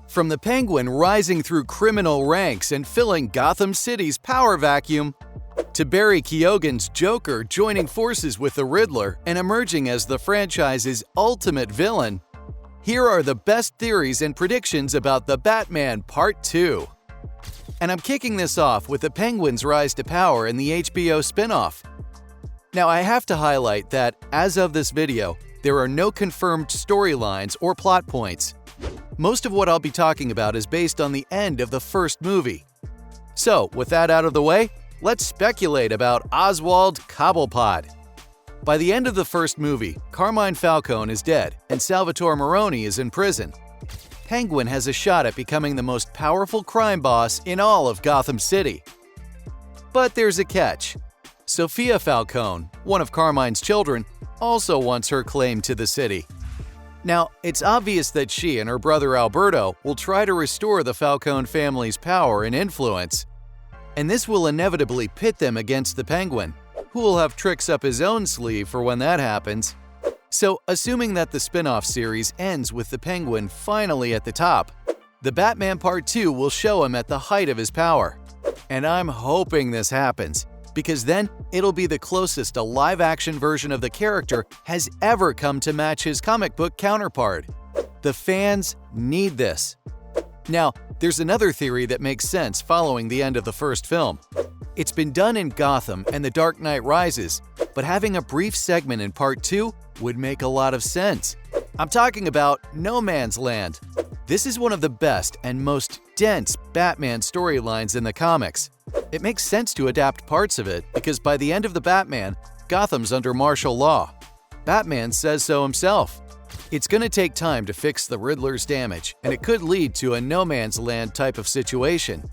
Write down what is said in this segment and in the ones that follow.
From the Penguin rising through criminal ranks and filling Gotham City's power vacuum, to Barry Keoghan's Joker joining forces with the Riddler and emerging as the franchise's ultimate villain, here are the best theories and predictions about The Batman Part 2. And I'm kicking this off with the Penguin's rise to power in the HBO spin-off. Now, I have to highlight that, as of this video, there are no confirmed storylines or plot points. Most of what I'll be talking about is based on the end of the first movie. So, with that out of the way, let's speculate about Oswald Cobblepot. By the end of the first movie, Carmine Falcone is dead and Salvatore Maroni is in prison. Penguin has a shot at becoming the most powerful crime boss in all of Gotham City. But there's a catch. Sophia Falcone, one of Carmine's children, also wants her claim to the city. Now, it's obvious that she and her brother Alberto will try to restore the Falcone family's power and influence. And this will inevitably pit them against the Penguin, who will have tricks up his own sleeve for when that happens. So, assuming that the spin-off series ends with the Penguin finally at the top, The Batman Part 2 will show him at the height of his power. And I'm hoping this happens, because then it'll be the closest a live-action version of the character has ever come to match his comic book counterpart. The fans need this. Now, there's another theory that makes sense following the end of the first film. It's been done in Gotham and The Dark Knight Rises, but having a brief segment in Part 2 would make a lot of sense. I'm talking about No Man's Land. This is one of the best and most dense Batman storylines in the comics. It makes sense to adapt parts of it because by the end of The Batman, Gotham's under martial law. Batman says so himself. It's going to take time to fix the Riddler's damage, and it could lead to a no man's land type of situation.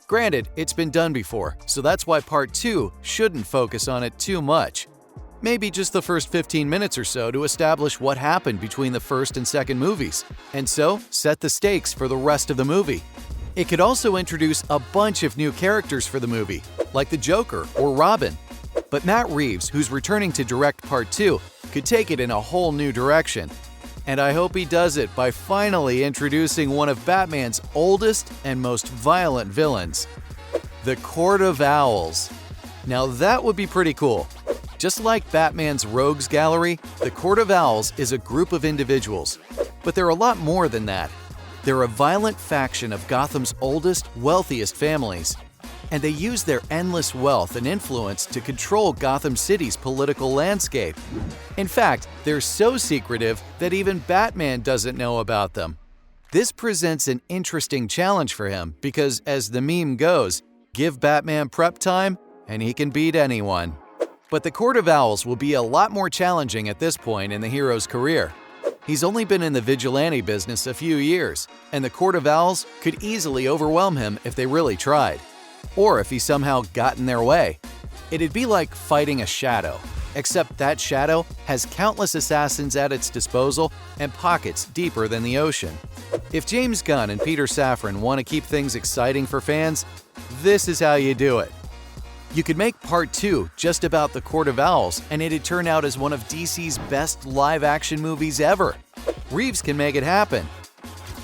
Granted, it's been done before, so that's why Part 2 shouldn't focus on it too much. Maybe just the first 15 minutes or so to establish what happened between the first and second movies, and so set the stakes for the rest of the movie. It could also introduce a bunch of new characters for the movie, like the Joker or Robin. But Matt Reeves, who's returning to direct Part 2, could take it in a whole new direction. And I hope he does it by finally introducing one of Batman's oldest and most violent villains, the Court of Owls. Now that would be pretty cool. Just like Batman's Rogues Gallery, the Court of Owls is a group of individuals. But they're a lot more than that. They're a violent faction of Gotham's oldest, wealthiest families, and they use their endless wealth and influence to control Gotham City's political landscape. In fact, they're so secretive that even Batman doesn't know about them. This presents an interesting challenge for him because, as the meme goes, give Batman prep time and he can beat anyone. But the Court of Owls will be a lot more challenging at this point in the hero's career. He's only been in the vigilante business a few years, and the Court of Owls could easily overwhelm him if they really tried. Or if he somehow got in their way. It'd be like fighting a shadow, except that shadow has countless assassins at its disposal and pockets deeper than the ocean. If James Gunn and Peter Safran want to keep things exciting for fans, this is how you do it. You could make Part 2 just about the Court of Owls, and it'd turn out as one of DC's best live-action movies ever. Reeves can make it happen.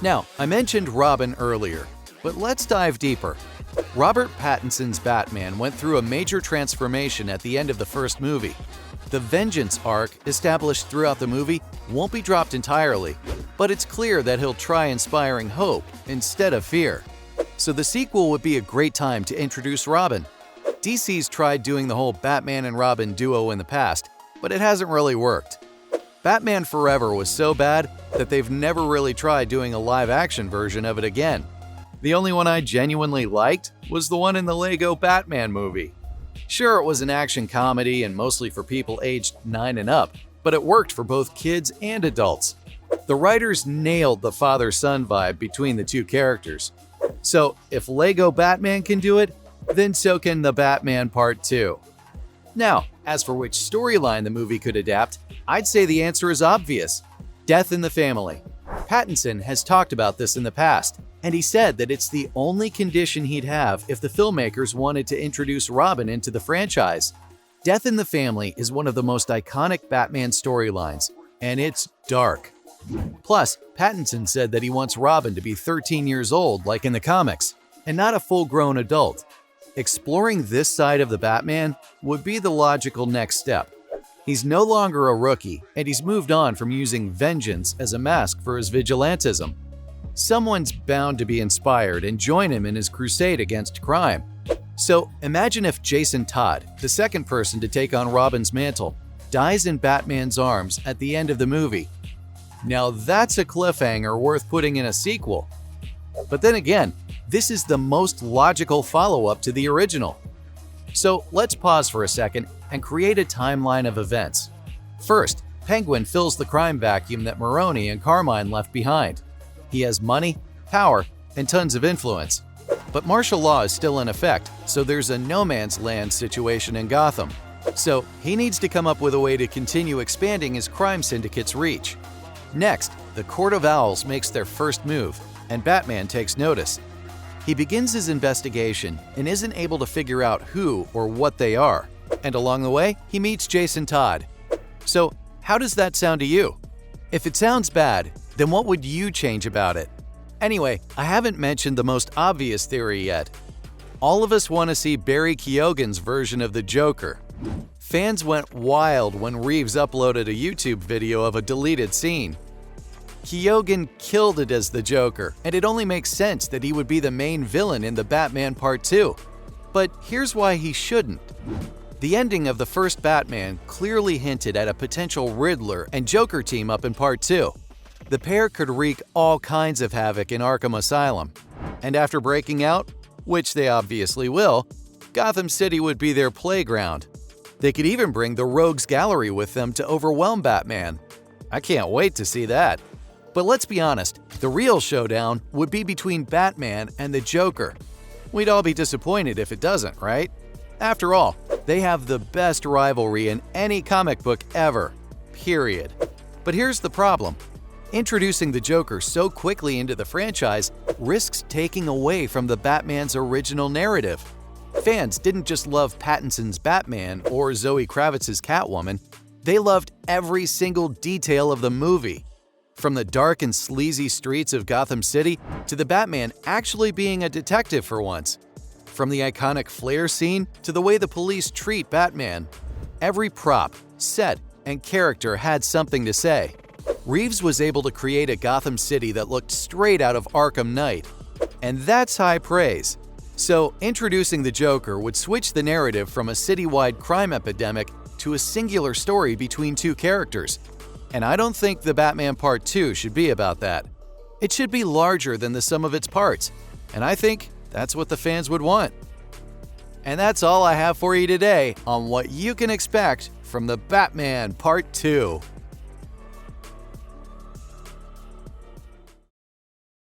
Now, I mentioned Robin earlier, but let's dive deeper. Robert Pattinson's Batman went through a major transformation at the end of the first movie. The Vengeance arc established throughout the movie won't be dropped entirely, but it's clear that he'll try inspiring hope instead of fear. So the sequel would be a great time to introduce Robin. DC's tried doing the whole Batman and Robin duo in the past, but it hasn't really worked. Batman Forever was so bad that they've never really tried doing a live-action version of it again. The only one I genuinely liked was the one in the Lego Batman movie. Sure, it was an action comedy and mostly for people aged 9 and up, but it worked for both kids and adults. The writers nailed the father-son vibe between the two characters. So, if Lego Batman can do it, then so can The Batman Part 2. Now, as for which storyline the movie could adapt, I'd say the answer is obvious: Death in the Family. Pattinson has talked about this in the past, and he said that it's the only condition he'd have if the filmmakers wanted to introduce Robin into the franchise. Death in the Family is one of the most iconic Batman storylines, and it's dark, Plus, Pattinson said that he wants Robin to be 13 years old like in the comics, and not a full-grown adult. Exploring this side of the Batman would be the logical next step. He's no longer a rookie, and he's moved on from using vengeance as a mask for his vigilantism. Someone's bound to be inspired and join him in his crusade against crime. So imagine if Jason Todd, the second person to take on Robin's mantle, dies in Batman's arms at the end of the movie. Now that's a cliffhanger worth putting in a sequel. But then again, this is the most logical follow-up to the original. So let's pause for a second and create a timeline of events. First, Penguin fills the crime vacuum that Maroni and Carmine left behind. He has money, power, and tons of influence. But martial law is still in effect, so there's a no man's land situation in Gotham. So he needs to come up with a way to continue expanding his crime syndicate's reach. Next, the Court of Owls makes their first move, and Batman takes notice. He begins his investigation and isn't able to figure out who or what they are. And along the way, he meets Jason Todd. So, how does that sound to you? If it sounds bad, then what would you change about it? Anyway, I haven't mentioned the most obvious theory yet. All of us want to see Barry Keoghan's version of the Joker. Fans went wild when Reeves uploaded a YouTube video of a deleted scene. Keoghan killed it as the Joker, and it only makes sense that he would be the main villain in the Batman Part 2. But here's why he shouldn't. The ending of the first Batman clearly hinted at a potential Riddler and Joker team-up in Part 2. The pair could wreak all kinds of havoc in Arkham Asylum. And after breaking out, which they obviously will, Gotham City would be their playground. They could even bring the Rogues Gallery with them to overwhelm Batman. I can't wait to see that. But let's be honest, the real showdown would be between Batman and the Joker. We'd all be disappointed if it doesn't, right? After all, they have the best rivalry in any comic book ever. Period. But here's the problem. Introducing the Joker so quickly into the franchise risks taking away from the Batman's original narrative. Fans didn't just love Pattinson's Batman or Zoe Kravitz's Catwoman, they loved every single detail of the movie. From the dark and sleazy streets of Gotham City to the Batman actually being a detective for once. From the iconic flare scene to the way the police treat Batman. Every prop, set, and character had something to say. Reeves was able to create a Gotham City that looked straight out of Arkham Knight. And that's high praise. So, introducing the Joker would switch the narrative from a citywide crime epidemic to a singular story between two characters. And I don't think the Batman Part 2 should be about that. It should be larger than the sum of its parts, and I think that's what the fans would want. And that's all I have for you today on what you can expect from the Batman Part 2.